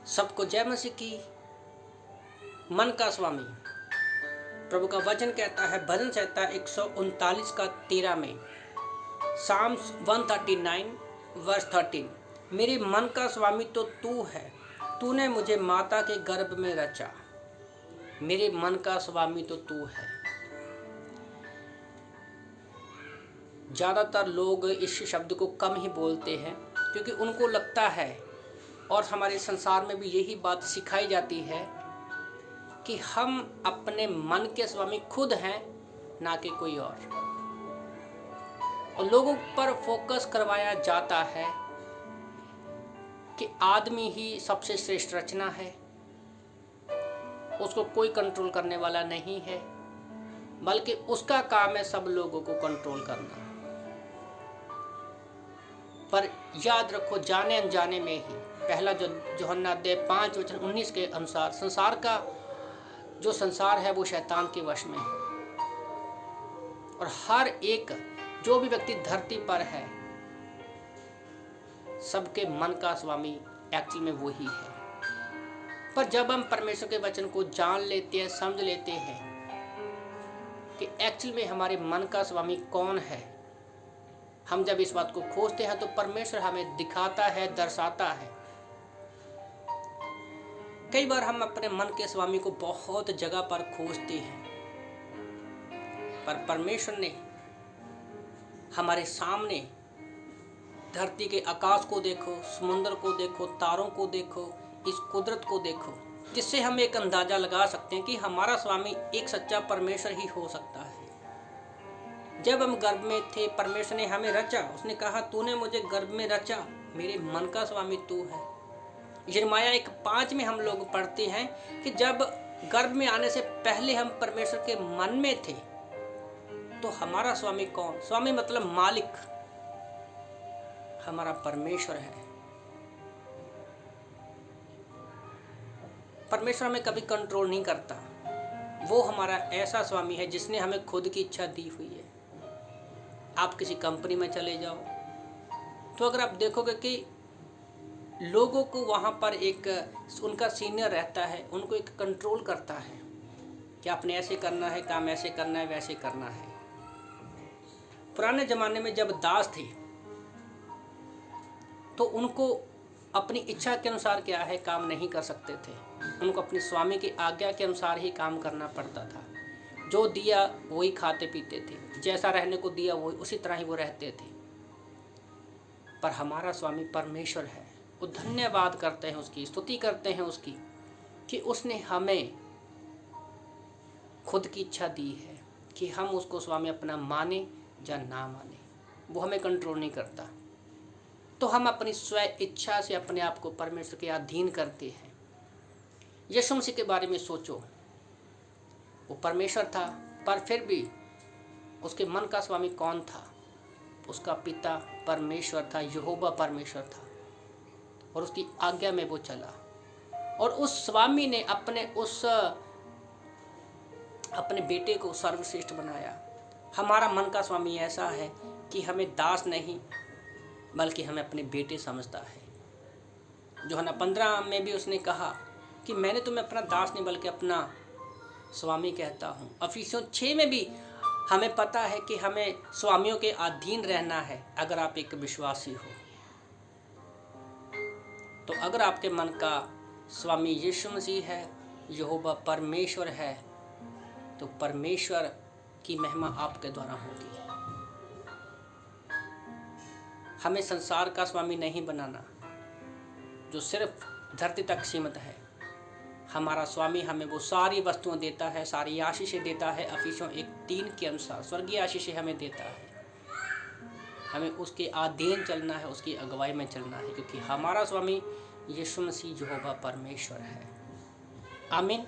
सबको जय मसीह की। मन का स्वामी प्रभु का वचन कहता है, भजन संहिता 139 का 13 में, साम्स 139 वर्स 13, मेरे मन का स्वामी तो तू है, तूने मुझे माता के गर्भ में रचा। मेरे मन का स्वामी तो तू है। ज़्यादातर लोग इस शब्द को कम ही बोलते हैं, क्योंकि उनको लगता है, और हमारे संसार में भी यही बात सिखाई जाती है, कि हम अपने मन के स्वामी खुद हैं, ना कि कोई और लोगों पर फोकस करवाया जाता है कि आदमी ही सबसे श्रेष्ठ रचना है, उसको कोई कंट्रोल करने वाला नहीं है, बल्कि उसका काम है सब लोगों को कंट्रोल करना। पर याद रखो, जाने अनजाने में ही पहला जो यूहन्ना अध्याय 5 वचन 19 के अनुसार संसार का जो संसार है वो शैतान के वश में है, और हर एक जो भी व्यक्ति धरती पर है, सबके मन का स्वामी एक्चुअल में वो ही है। पर जब हम परमेश्वर के वचन को जान लेते हैं, समझ लेते हैं कि एक्चुअल में हमारे मन का स्वामी कौन है, हम जब इस बात को खोजते हैं तो परमेश्वर हमें दिखाता है, दर्शाता है। कई बार हम अपने मन के स्वामी को बहुत जगह पर खोजते हैं, पर परमेश्वर ने हमारे सामने धरती के आकाश को देखो, समुद्र को देखो, तारों को देखो, इस कुदरत को देखो, जिससे हम एक अंदाजा लगा सकते हैं कि हमारा स्वामी एक सच्चा परमेश्वर ही हो सकता है। जब हम गर्भ में थे, परमेश्वर ने हमें रचा, उसने कहा तूने मुझे गर्भ में रचा, मेरे मन का स्वामी तू है। यिर्मयाह 1:5 में हम लोग पढ़ते हैं कि जब गर्भ में आने से पहले हम परमेश्वर के मन में थे, तो हमारा स्वामी कौन? स्वामी मतलब मालिक, हमारा परमेश्वर है। परमेश्वर हमें कभी कंट्रोल नहीं करता, वो हमारा ऐसा स्वामी है जिसने हमें खुद की इच्छा दी हुई है। आप किसी कंपनी में चले जाओ तो अगर आप देखोगे कि लोगों को वहाँ पर एक उनका सीनियर रहता है, उनको एक कंट्रोल करता है कि आपने ऐसे करना है, काम ऐसे करना है, वैसे करना है। पुराने ज़माने में जब दास थे तो उनको अपनी इच्छा के अनुसार क्या है काम नहीं कर सकते थे, उनको अपने स्वामी की आज्ञा के अनुसार ही काम करना पड़ता था। जो दिया वही खाते पीते थे, जैसा रहने को दिया वो उसी तरह ही वो रहते थे। पर हमारा स्वामी परमेश्वर है, वो धन्यवाद करते हैं उसकी, स्तुति करते हैं उसकी, कि उसने हमें खुद की इच्छा दी है कि हम उसको स्वामी अपना माने या ना माने। वो हमें कंट्रोल नहीं करता, तो हम अपनी स्व इच्छा से अपने आप को परमेश्वर के अधीन करते हैं। यीशु मसीह के बारे में सोचो, वो परमेश्वर था, पर फिर भी उसके मन का स्वामी कौन था? उसका पिता परमेश्वर था, यहोवा परमेश्वर था, और उसकी आज्ञा में वो चला। और उस स्वामी ने अपने बेटे को सर्वश्रेष्ठ बनाया। हमारा मन का स्वामी ऐसा है कि हमें दास नहीं बल्कि हमें अपने बेटे समझता है। यूहन्ना 15 में भी उसने कहा कि मैंने तुम्हें अपना दास नहीं बल्कि अपना स्वामी कहता हूँ। इफिसियों 6 में भी हमें पता है कि हमें स्वामियों के अधीन रहना है अगर आप एक विश्वासी हो। तो अगर आपके मन का स्वामी यीशु मसीह है, यहोवा परमेश्वर है, तो परमेश्वर की महिमा आपके द्वारा होगी। हमें संसार का स्वामी नहीं बनाना जो सिर्फ धरती तक सीमित है। हमारा स्वामी हमें वो सारी वस्तुएं देता है, सारी आशीषें देता है। इफिसियों 1:3 के अनुसार स्वर्गीय आशीषें हमें देता है। हमें उसके अधीन चलना है, उसकी अगुवाई में चलना है, क्योंकि हमारा स्वामी यीशु मसीह यहोवा परमेश्वर है। आमीन।